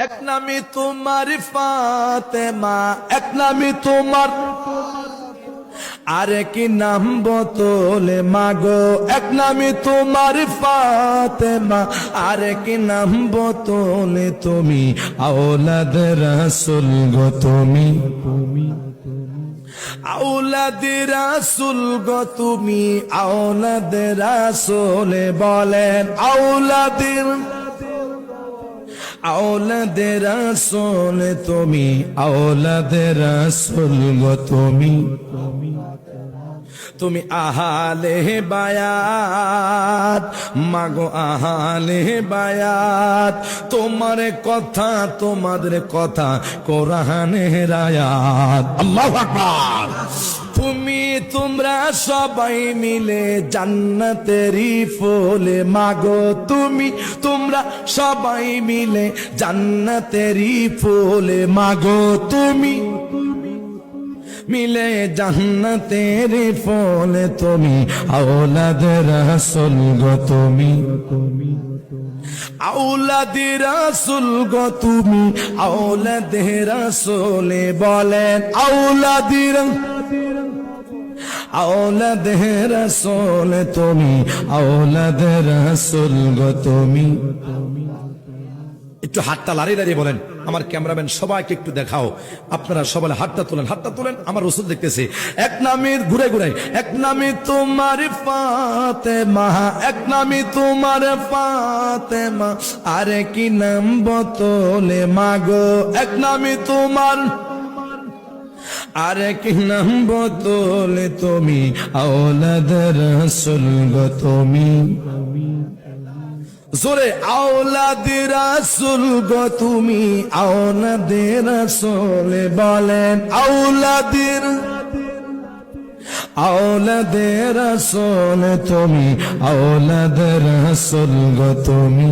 এক নামে তোমার ফাতেমা, এক নামে তোমার আরে কি নাম বতলে মাগো, এক নামে তোমার ফাতেমা, আরে কি নাম বতলে তুমি, আওলাদ রাসূল গো তুমি, আওলাদ রাসূল গো তুমি, আওলাদ রাসূল বলেন আওলাদের আওলাদ রাসূল তুমি, আওলাদ রাসূল গো তুমি, তুমি আহলে বায়াত মাগো আহলে বায়াত, তোমার কথা তোমাদের কথা কোরআনের আয়াত। আল্লাহু আকবার। তুমি তোমরা সবাই মিলে জান্নাতেরই ফুল মাগো, তুমি তোমরা সবাই মিলে জান্নাতেরই ফুল মাগো, তুমি মিলে জান্নাতের ফুল তুমি, আওলাদ রাসূল গো তুমি, আওলাদ রাসূল গো তুমি, আওলাদ রাসূল বলেন আওলাদ আওলাদ রাসূল তুমি, আওলাদ রাসূল গো তুমি। একটু হাতটা লাড়িয়ে লাড়িয়ে বলেন, আমার ক্যামেরাম্যান সবাইকে একটু দেখাও, আপনারা সবাই হাতটা তোলেন, হাতটা তোলেন, আমার রাসূল দেখতেছে। এক নামে ঘুরে ঘুরে, এক নামে তোমার ফাতেমা, এক নামে তোমার ফাতেমা, আরে কি নাম বতলে মাগো, এক নামে তোমার আরে কি নাম বতলে তুমি, আওলাদ রাসূল গো তুমি, জোরে আওলাদ রাসূল গো তুমি, আওলাদ রাসূল বলেন আওলাদ রাসূল তুমি, আওলাদ রাসূল গো তুমি।